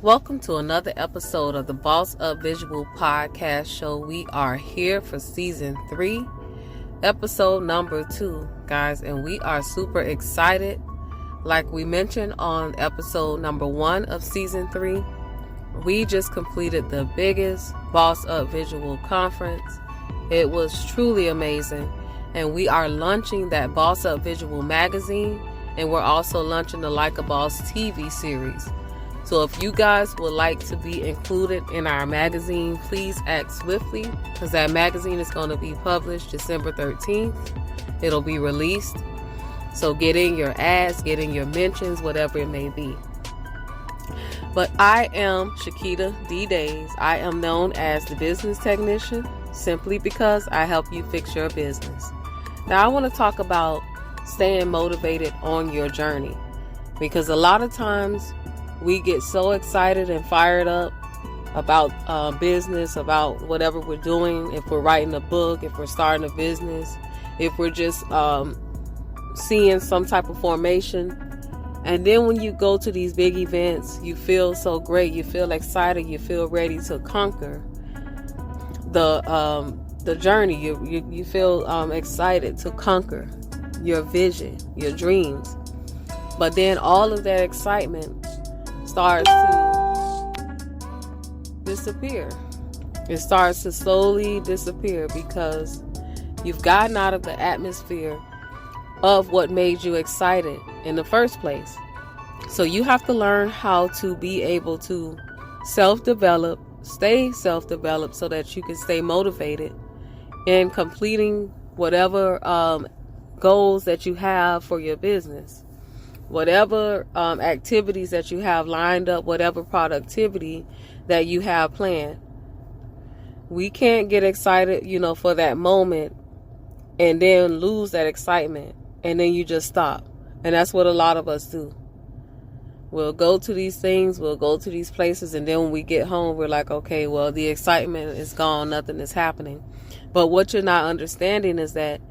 Welcome to another episode of the Boss Up Visual Podcast Show. We are here for season 3, episode number 2, guys, and we are super excited. Like we mentioned on episode number 1 of season 3, we just completed the biggest Boss Up Visual conference. It was truly amazing, and we are launching that Boss Up Visual magazine, and we're also launching the Like a Boss TV series. So if you guys would like to be included in our magazine, please act swiftly, because that magazine is going to be published December 13th. It'll be released. So get in your ads, get in your mentions, whatever it may be. But I am Shakita D. Days. I am known as the business technician, simply because I help you fix your business. Now I want to talk about staying motivated on your journey, because a lot of times we get so excited and fired up about business, about whatever we're doing. If we're writing a book, if we're starting a business, if we're just seeing some type of formation. And then when you go to these big events, you feel so great. You feel excited. You feel ready to conquer the journey. You feel excited to conquer your vision, your dreams. But then all of that excitement starts to disappear. It starts to slowly disappear because you've gotten out of the atmosphere of what made you excited in the first place. So you have to learn how to be able to self-develop, stay self-developed, so that you can stay motivated in completing whatever goals that you have for your business. Whatever activities that you have lined up, whatever productivity that you have planned. We can't get excited, for that moment and then lose that excitement and then you just stop. And that's what a lot of us do. We'll go to these things, we'll go to these places, and then when we get home, we're like, okay, well, the excitement is gone, nothing is happening. But what you're not understanding is that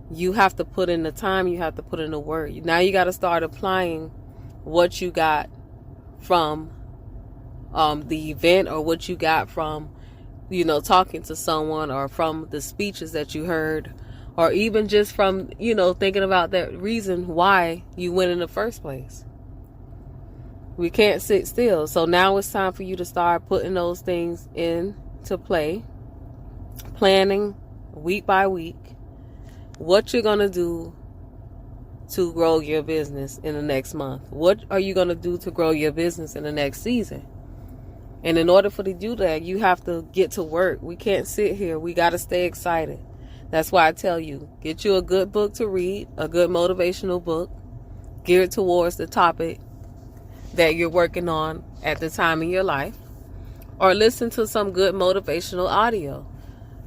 you have to put in the time, you have to put in the work. Now you got to start applying what you got from the event, or what you got from, talking to someone, or from the speeches that you heard, or even just from, thinking about that reason why you went in the first place. We can't sit still. So now it's time for you to start putting those things into play, planning week by week what you're going to do to grow your business in the next month. What are you going to do to grow your business in the next season? And in order for you to do that, you have to get to work. We can't sit here. We got to stay excited. That's why I tell you, get you a good book to read, a good motivational book geared towards the topic that you're working on at the time in your life, or listen to some good motivational audio.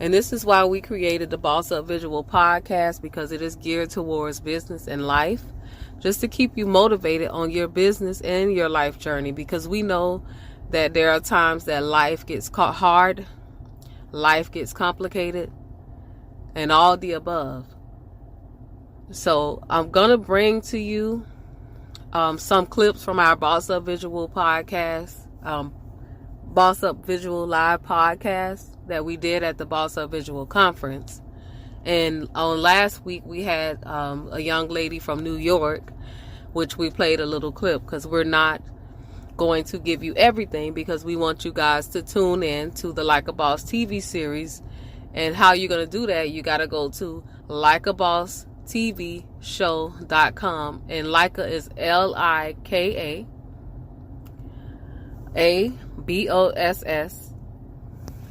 And this is why we created the Boss Up Visual Podcast, because it is geared towards business and life, just to keep you motivated on your business and your life journey, because we know that there are times that life gets hard, life gets complicated, and all the above. So I'm going to bring to you some clips from our Boss Up Visual Podcast, Boss Up Visual Live podcast that we did at the Boss Up Visual Conference. And on last week we had a young lady from New York, which we played a little clip, because we're not going to give you everything, because we want you guys to tune in to the Like a Boss TV series. And how you're going to do that, you got to go to likeabosstv.show.com, and Leica is Lika ABOSS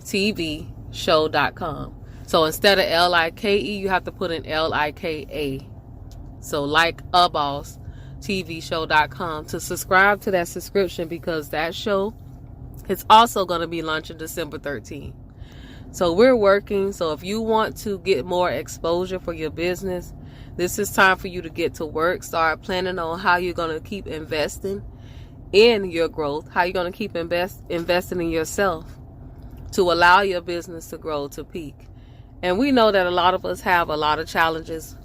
tvshow.com. So instead of Like, you have to put in Lika. So likeabosstv.show.com to subscribe to that subscription, because that show is also going to be launching December 13th. So we're working. So if you want to get more exposure for your business, this is time for you to get to work. Start planning on how you're going to keep investing in your growth, how you're going to keep investing in yourself to allow your business to grow to peak. And we know that a lot of us have a lot of challenges.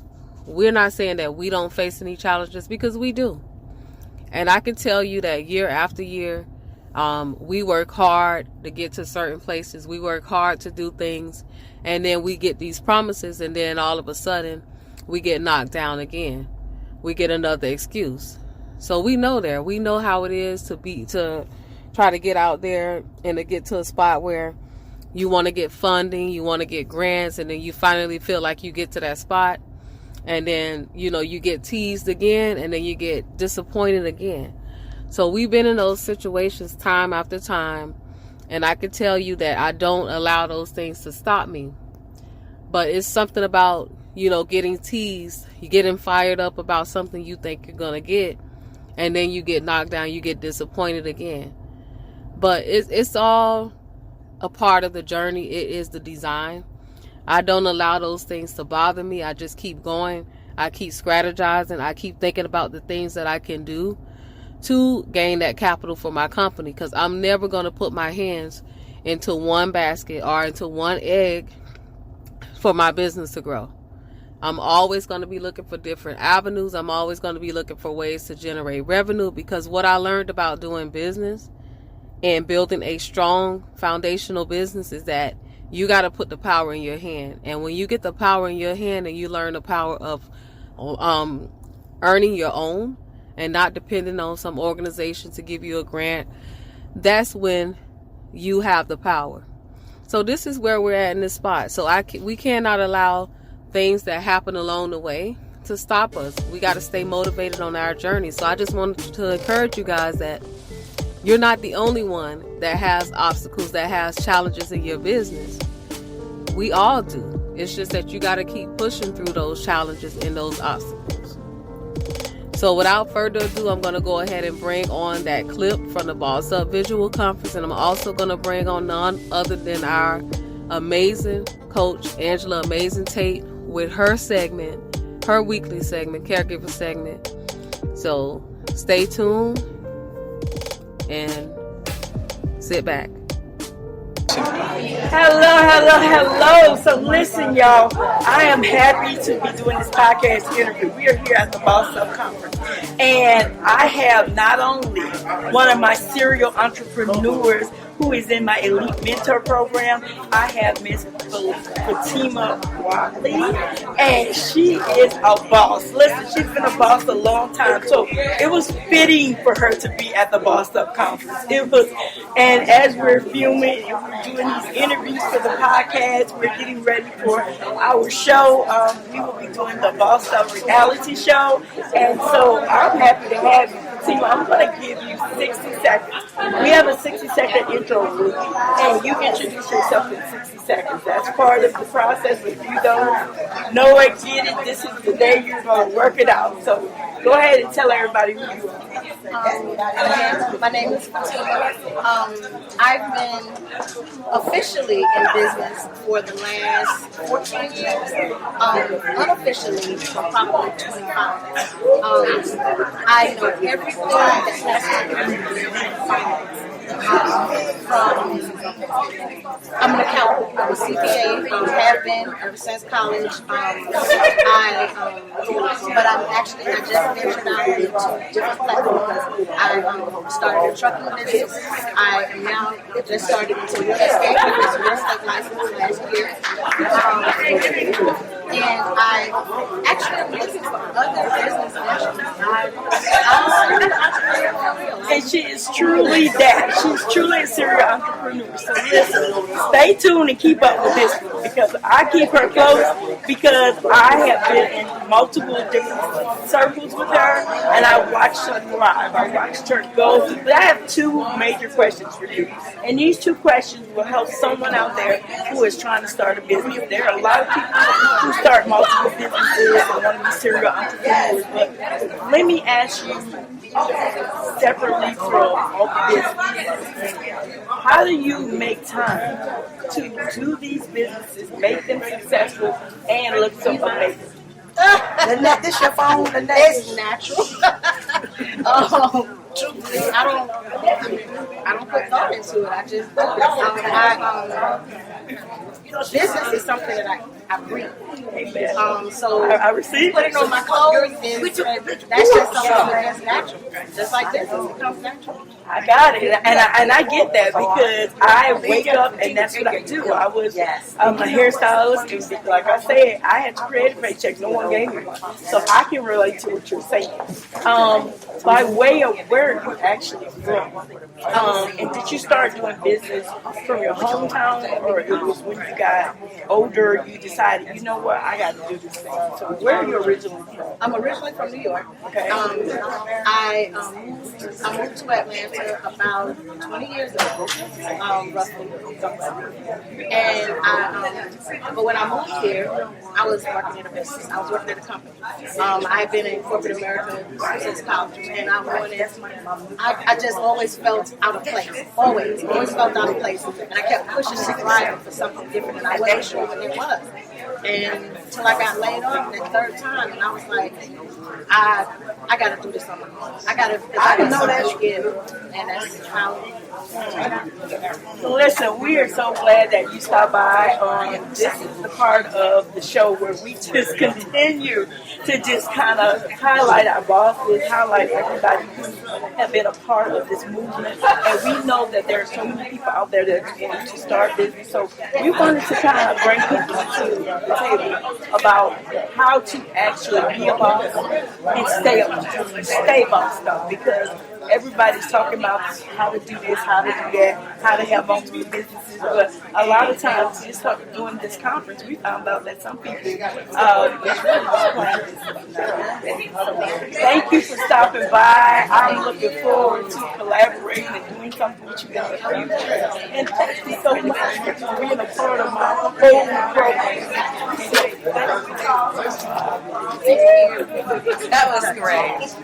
We're not saying that we don't face any challenges, because we do. And I can tell you that year after year, We work hard to get to certain places. We work hard to do things, and then we get these promises, and then all of a sudden we get knocked down again. We get another excuse. So we know how it is to try to get out there and to get to a spot where you want to get funding, you want to get grants, and then you finally feel like you get to that spot, and then, you get teased again, and then you get disappointed again. So we've been in those situations time after time, and I can tell you that I don't allow those things to stop me. But it's something about, getting teased, you getting fired up about something you think you're going to get, and then you get knocked down, you get disappointed again. But it's all a part of the journey. It is the design. I don't allow those things to bother me. I just keep going. I keep strategizing. I keep thinking about the things that I can do to gain that capital for my company, because I'm never going to put my hands into one basket or into one egg for my business to grow. I'm always going to be looking for different avenues. I'm always going to be looking for ways to generate revenue, because what I learned about doing business and building a strong foundational business is that you got to put the power in your hand. And when you get the power in your hand and you learn the power of earning your own and not depending on some organization to give you a grant, that's when you have the power. So this is where we're at in this spot. So we cannot allow things that happen along the way to stop us. We got to stay motivated on our journey. So I just wanted to encourage you guys that you're not the only one that has obstacles, that has challenges in your business. We all do. It's just that you got to keep pushing through those challenges and those obstacles. So without further ado, I'm going to go ahead and bring on that clip from the Boss Up Visual Conference. And I'm also going to bring on none other than our amazing coach, Angela Amazin Tate, with her segment, her weekly segment, Caregiver segment. So stay tuned and sit back. Hello. So listen, y'all, I am happy to be doing this podcast interview. We are here at the Boss Up Conference, and I have not only one of my serial entrepreneurs who is in my Elite Mentor program. I have Miss Fatima Wiley, and she is a boss. Listen, she's been a boss a long time, so it was fitting for her to be at the Boss Up Conference. And as we're filming and we're doing these interviews for the podcast, we're getting ready for our show. We will be doing the Boss Up reality show, and so I'm happy to have you. Fatima, I'm going to give you 60 seconds. We have a 60-second intro group, and you introduce yourself in 60 seconds. That's part of the process. If you don't know it, get it, this is the day you're going to work it out. So go ahead and tell everybody who you are. My name is Fatima. I've been officially in business for the last 14 years. Unofficially for probably 25. I know everything that has to do with finance. I'm an accountant. I'm a CPA. Have been ever since college. I just ventured out into different platforms. I started a trucking business. I am now just started into real estate. I got a real estate license last year. And I actually am looking for other business ventures. And she is truly that. She's truly a serial entrepreneur. So listen, stay tuned and keep up with this one, because I keep her close because I have been in multiple different circles with her, and I watched her thrive. I watched her go. But I have two major questions for you. And these two questions will help someone out there who is trying to start a business. There are a lot of people who start multiple businesses and want to be serial entrepreneurs. But let me ask you, separately from all business, how do you make time to do these businesses, make them successful, and look so amazing? Lynette, this your phone? It's natural. truthfully, I don't put thought into it. I just do it. Business is something that I breathe. So I receive putting on my clothes, that's just something that's natural. Just like business, it comes natural. I got it, and I get that because I wake up and that's what I do. I was a hairstylist, and like I said, I had to create a paycheck. No one gave me one, so I can relate to what you're saying. By way of where you actually from, and did you start doing business from your hometown, or it was when you got older you decided, you know what, I got to do this thing? So where are you originally from? I'm originally from New York. Okay. I moved to Atlanta about 20 years ago, roughly. And but when I moved here, I was working in a business. I was working at a company. I've been in corporate America since college, and I just always felt out of place. Always felt out of place, and I kept pushing and striving for something different, and I wasn't sure what it was. And until I got laid off that third time, and I was like, I got to do this on my own. I got something to give, and that's how. Listen, we are so glad that you stopped by. This is the part of the show where we just continue to just kind of highlight our bosses, highlight everybody who have been a part of this movement. And we know that there are so many people out there that want to start business. So we wanted to kind of bring people to the table about how to actually be a boss and stay bossed up, because everybody's talking about how to do this, how to do that, how to have multiple businesses. But a lot of times, just doing this conference, we found out that some people Thank you for stopping by. I'm looking forward to collaborating and doing something with you in the future. And thank you so much for being a part of my whole program. That was great.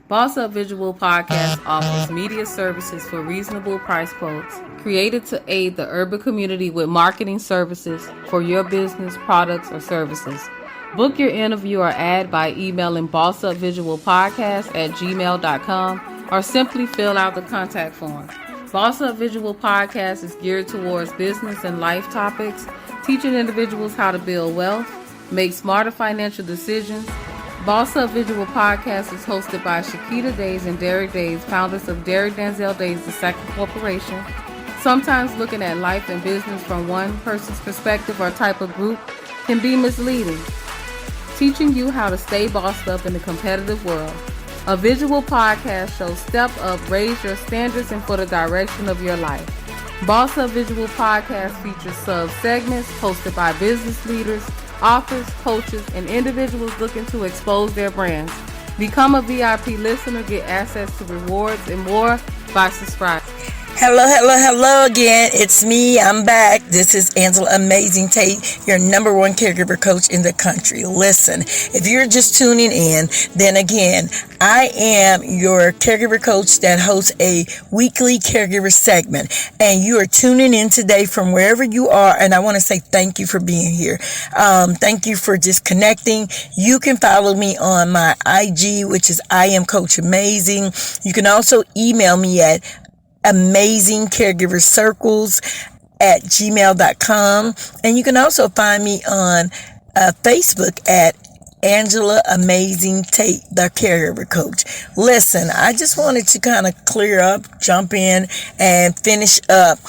Boss Up Visual Podcast offers media services for reasonable price quotes, created to aid the urban community with marketing services for your business, products, or services. Book your interview or ad by emailing bossupvisualpodcast@gmail.com or simply fill out the contact form. Boss Up Visual Podcast is geared towards business and life topics, teaching individuals how to build wealth, make smarter financial decisions. Boss Up Visual Podcast is hosted by Shakita Days and Derek Days, founders of Derek Denzel Days II Corporation. Sometimes looking at life and business from one person's perspective or type of group can be misleading. Teaching you how to stay bossed up in a competitive world. A visual podcast shows step up, raise your standards, and for the direction of your life. Boss Up Visual Podcast features sub-segments hosted by business leaders, authors, coaches, and individuals looking to expose their brands. Become a VIP listener, get access to rewards and more by subscribing. Hello again. It's me. I'm back. This is Amazin Tate, your number one caregiver coach in the country. Listen, if you're just tuning in, then again, I am your caregiver coach that hosts a weekly caregiver segment. And you are tuning in today from wherever you are. And I want to say thank you for being here. Thank you for just connecting. You can follow me on my IG, which is I am Coach Amazing. You can also email me at amazingcaregivercircles@gmail.com, and you can also find me on Facebook at Angela Amazing Tate, the caregiver coach. Listen, I just wanted to kind of clear up, jump in, and finish up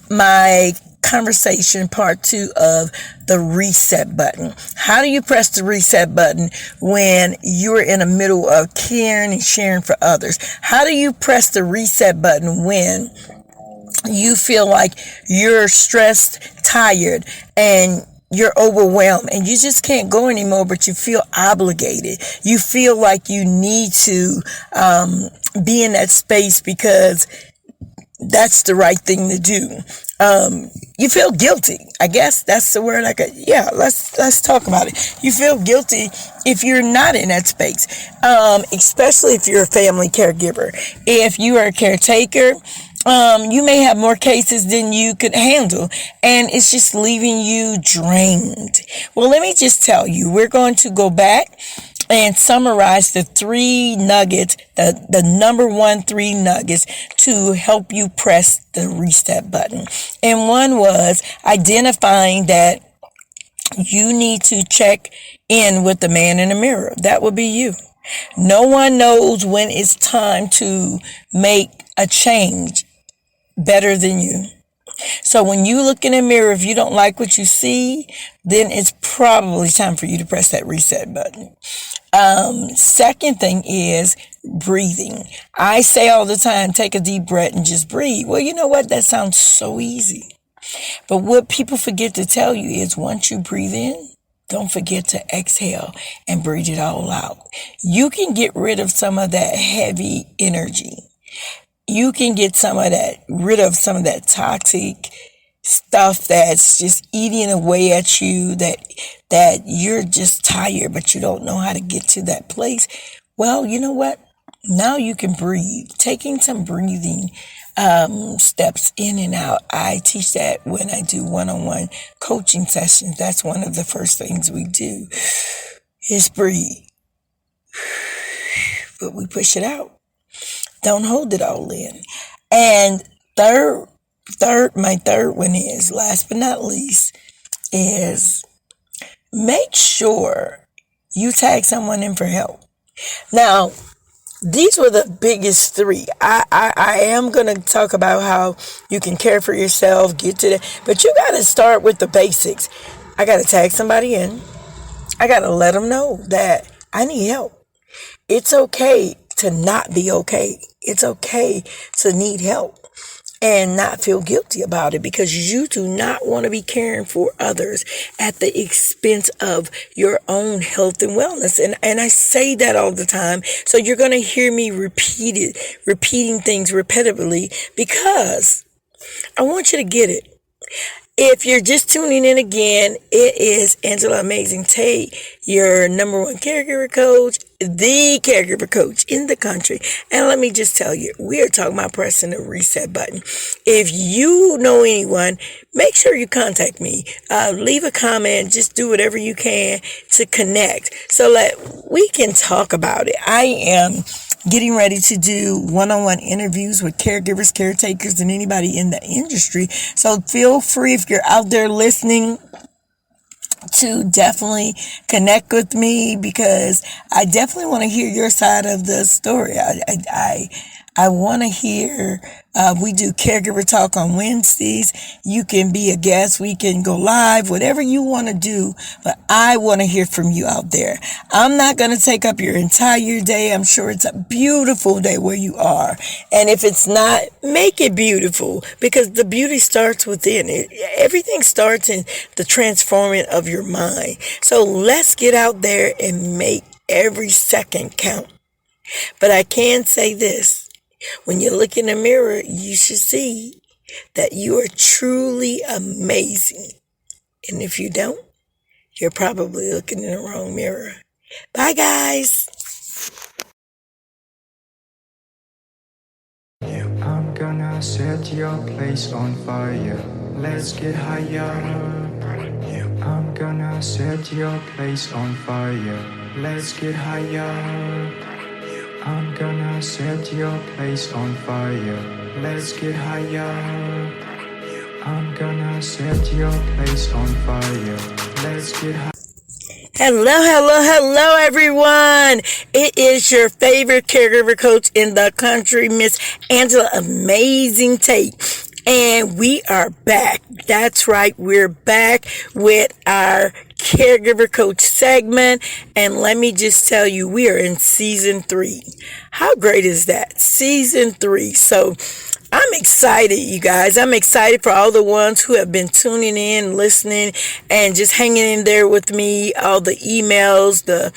my conversation part 2 of the reset button. How do you press the reset button when you're in the middle of caring and sharing for others? How do you press the reset button when you feel like you're stressed, tired, and you're overwhelmed and you just can't go anymore, but you feel obligated? You feel like you need to be in that space because that's the right thing to do. You feel guilty. I guess that's the word let's talk about it. You feel guilty if you're not in that space, especially if you're a family caregiver. If you are a caretaker, you may have more cases than you could handle, and it's just leaving you drained. Well, let me just tell you, we're going to go back and summarize the 3 nuggets, the number 1 3 nuggets to help you press the reset button. And one was identifying that you need to check in with the man in the mirror. That would be you. No one knows when it's time to make a change better than you. So when you look in the mirror, if you don't like what you see, then it's probably time for you to press that reset button. Second thing is breathing. I say all the time, take a deep breath and just breathe. Well, you know what? That sounds so easy. But what people forget to tell you is once you breathe in, don't forget to exhale and breathe it all out. You can get rid of some of that heavy energy. You can get rid of some of that toxic stuff that's just eating away at you, that you're just tired, but you don't know how to get to that place. Well, you know what? Now you can breathe. Taking some breathing steps in and out. I teach that when I do one-on-one coaching sessions. That's one of the first things we do is breathe. But we push it out. Don't hold it all in. And my third one is, last but not least, is make sure you tag someone in for help. Now, these were the biggest 3. I am going to talk about how you can care for yourself, get to that. But you got to start with the basics. I got to tag somebody in. I got to let them know that I need help. It's okay to not be okay. It's okay to need help and not feel guilty about it, because you do not want to be caring for others at the expense of your own health and wellness. And I say that all the time. So you're going to hear me repeating things repetitively, because I want you to get it. If you're just tuning in again, it is Angela Amazing Tate, your number 1 caregiver coach, the caregiver coach in the country. And let me just tell you, we are talking about pressing the reset button. If you know anyone, make sure you contact me. Leave a comment. Just do whatever you can to connect so that we can talk about it. I am getting ready to do one-on-one interviews with caregivers, caretakers, and anybody in the industry. So feel free, if you're out there listening, to definitely connect with me, because I definitely want to hear your side of the story. I want to hear, we do caregiver talk on Wednesdays. You can be a guest. We can go live, whatever you want to do. But I want to hear from you out there. I'm not going to take up your entire day. I'm sure it's a beautiful day where you are. And if it's not, make it beautiful, because the beauty starts within it. Everything starts in the transforming of your mind. So let's get out there and make every second count. But I can say this. When you look in the mirror, you should see that you are truly amazing. And if you don't, you're probably looking in the wrong mirror. Bye, guys. I'm gonna set your place on fire. Let's get higher. I'm gonna set your place on fire. Let's get higher. I'm gonna set your place on fire. Let's get higher. I'm gonna set your place on fire. Let's get higher. Hello, everyone. It is your favorite caregiver coach in the country, Miss Angela Amazing Tate. And we are back. That's right. We're back with our caregiver coach segment. And let me just tell you, we are in season 3. How great is that? Season 3. So I'm excited, you guys. I'm excited for all the ones who have been tuning in, listening, and just hanging in there with me. All the emails, the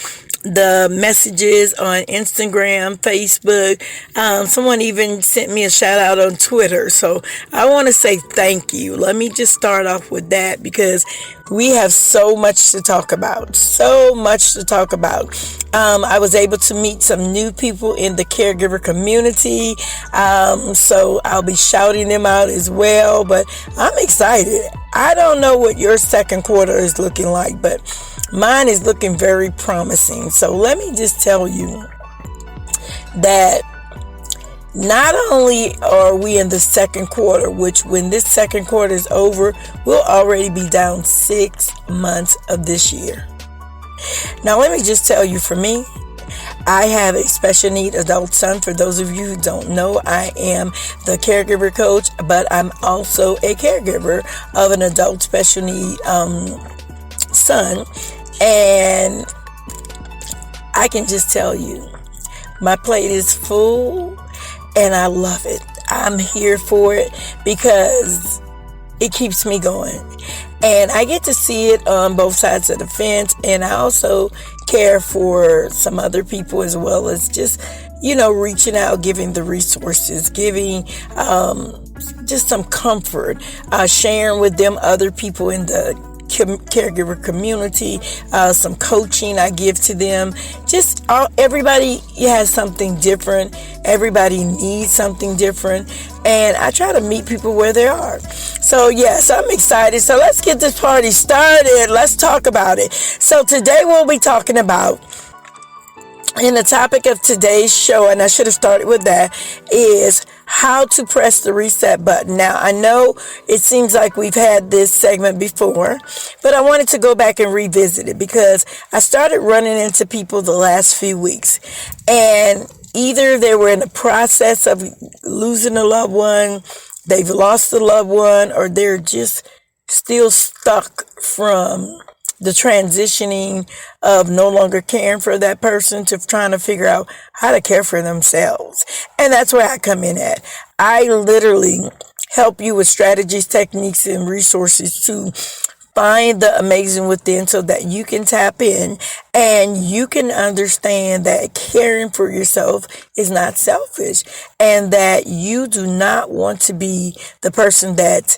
messages on Instagram, Facebook. Someone even sent me a shout out on Twitter. So I want to say thank you. Let me just start off with that, because we have so much to talk about. So much to talk about. I was able to meet some new people in the caregiver community. So I'll be shouting them out as well. But I'm excited. I don't know what your second quarter is looking like, but mine is looking very promising. So let me just tell you that not only are we in the second quarter, which when this second quarter is over, we'll already be down 6 months of this year. Now, let me just tell you, for me, I have a special need adult son. For those of you who don't know, I am the caregiver coach, but I'm also a caregiver of an adult special need son. And I can just tell you, my plate is full. And I love it. I'm here for it because it keeps me going. And I get to see it on both sides of the fence. And I also care for some other people as well as just, reaching out, giving the resources, giving just some comfort, sharing with them other people in the caregiver community, some coaching I give to them. Everybody has something different. Everybody needs something different, and I try to meet people where they are. So yes, I'm excited. So let's get this party started. Let's talk about it. So today we'll be talking about, and the topic of today's show, and I should have started with that, is how to press the reset button. Now, I know it seems like we've had this segment before, but I wanted to go back and revisit it because I started running into people the last few weeks, and either they were in the process of losing a loved one, they've lost a loved one, or they're just still stuck from the transitioning of no longer caring for that person to trying to figure out how to care for themselves. And that's where I come in at. I literally help you with strategies, techniques, and resources to find the amazing within so that you can tap in and you can understand that caring for yourself is not selfish and that you do not want to be the person that's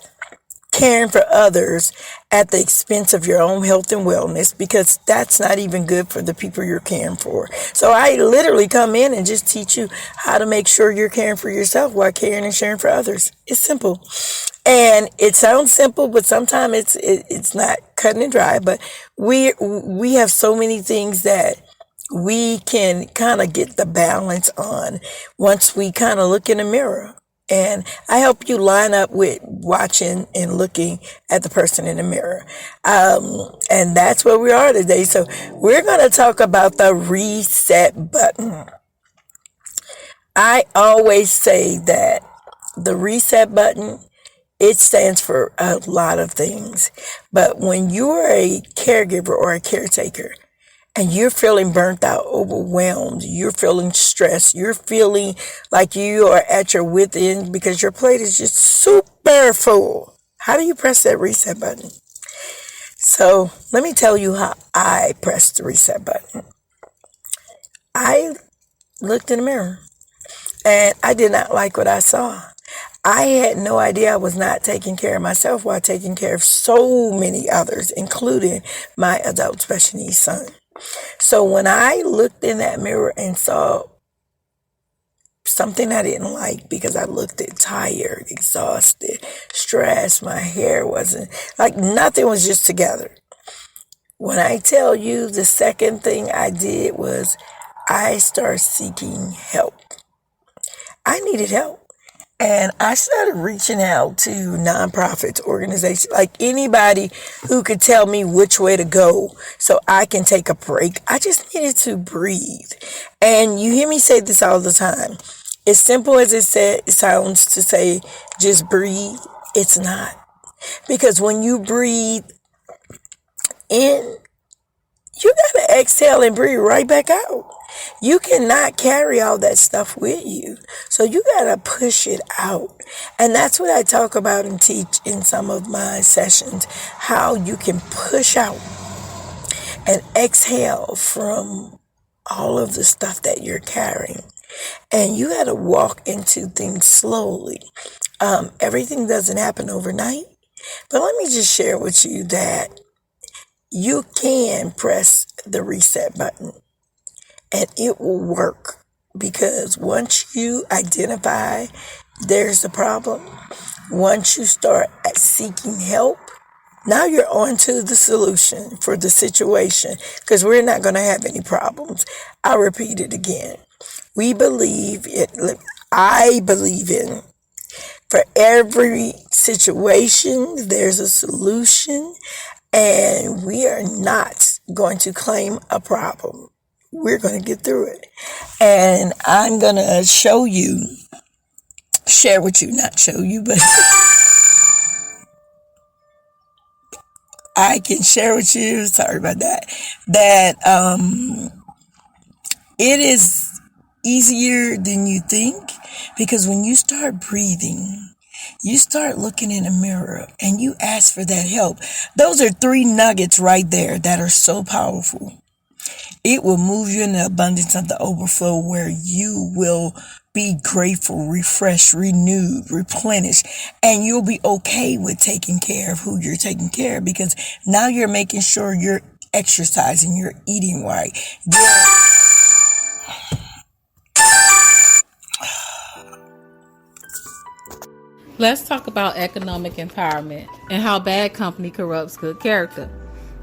caring for others at the expense of your own health and wellness, because that's not even good for the people you're caring for. So I literally come in and just teach you how to make sure you're caring for yourself while caring and sharing for others. It's simple. And it sounds simple, but sometimes it's not cutting and dry. But we have so many things that we can kind of get the balance on once we kind of look in the mirror. And I help you line up with watching and looking at the person in the mirror. And that's where we are today. So we're going to talk about the reset button. I always say that the reset button, it stands for a lot of things. But when you're a caregiver or a caretaker, and you're feeling burnt out, overwhelmed, you're feeling stressed, you're feeling like you are at your wit's end because your plate is just super full. How do you press that reset button? So let me tell you how I pressed the reset button. I looked in the mirror and I did not like what I saw. I had no idea I was not taking care of myself while taking care of so many others, including my adult special needs son. So when I looked in that mirror and saw something I didn't like, because I looked at tired, exhausted, stressed, my hair wasn't, like nothing was just together. When I tell you, the second thing I did was I started seeking help. I needed help. And I started reaching out to nonprofits, organizations, like anybody who could tell me which way to go so I can take a break. I just needed to breathe. And you hear me say this all the time. As simple as it sounds to say, just breathe, it's not. Because when you breathe in, you got to exhale and breathe right back out. You cannot carry all that stuff with you. So you got to push it out. And that's what I talk about and teach in some of my sessions, how you can push out and exhale from all of the stuff that you're carrying. And you got to walk into things slowly. Everything doesn't happen overnight. But let me just share with you that you can press the reset button and it will work, because once you identify there's a problem, once you start seeking help, now you're on to the solution for the situation, because we're not going to have any problems. I'll repeat it again. We believe it. I believe in, for every situation, there's a solution, and we are not going to claim a problem. We're going to get through it. And I'm going to share with you, not show you, but I can share with you, sorry about that it is easier than you think, because when you start breathing, you start looking in a mirror and you ask for that help. Those are 3 nuggets right there that are so powerful. It will move you in the abundance of the overflow, where you will be grateful, refreshed, renewed, replenished, and you'll be okay with taking care of who you're taking care of, because now you're making sure you're exercising, you're eating right. Let's talk about economic empowerment and how bad company corrupts good character.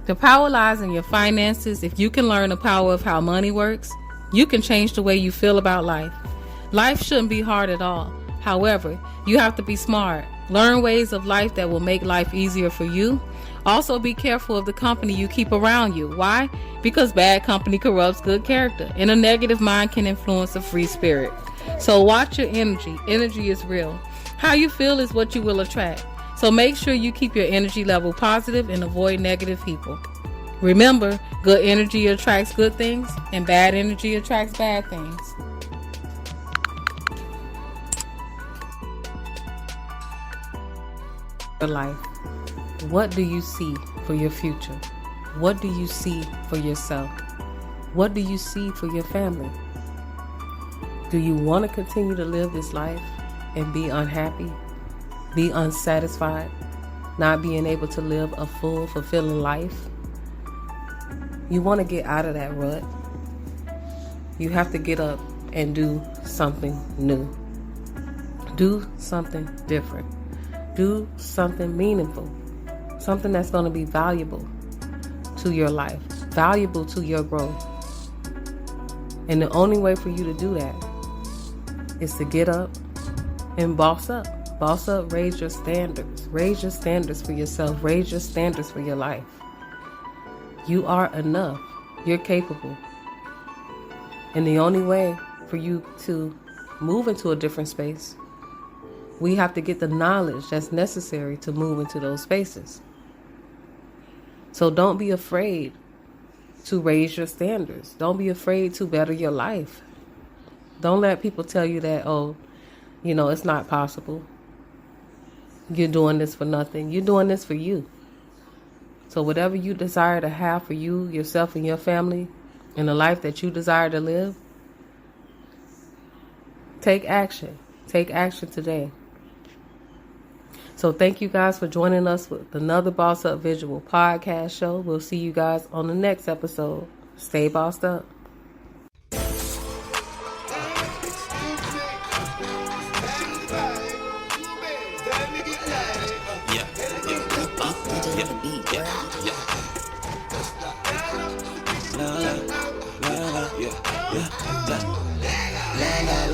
The power lies in your finances. If you can learn the power of how money works, you can change the way you feel about life. Life shouldn't be hard at all. However, you have to be smart. Learn ways of life that will make life easier for you. Also, be careful of the company you keep around you. Why? Because bad company corrupts good character, and a negative mind can influence a free spirit. So watch your energy. Energy is real. How you feel is what you will attract. So make sure you keep your energy level positive and avoid negative people. Remember, good energy attracts good things, and bad energy attracts bad things. Your life. What do you see for your future? What do you see for yourself? What do you see for your family? Do you want to continue to live this life and be unhappy, be unsatisfied, not being able to live a full, fulfilling life? You want to get out of that rut. You have to get up and do something new. Do something different. Do something meaningful. Something that's going to be valuable to your life, valuable to your growth. And the only way for you to do that is to get up and boss up. Boss up, raise your standards. Raise your standards for yourself. Raise your standards for your life. You are enough. You're capable. And the only way for you to move into a different space, we have to get the knowledge that's necessary to move into those spaces. So don't be afraid to raise your standards. Don't be afraid to better your life. Don't let people tell you that, it's not possible. You're doing this for nothing. You're doing this for you. So whatever you desire to have for you, yourself, and your family, and the life that you desire to live, take action. Take action today. So thank you guys for joining us with another Boss Up Visual podcast show. We'll see you guys on the next episode. Stay bossed up.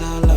La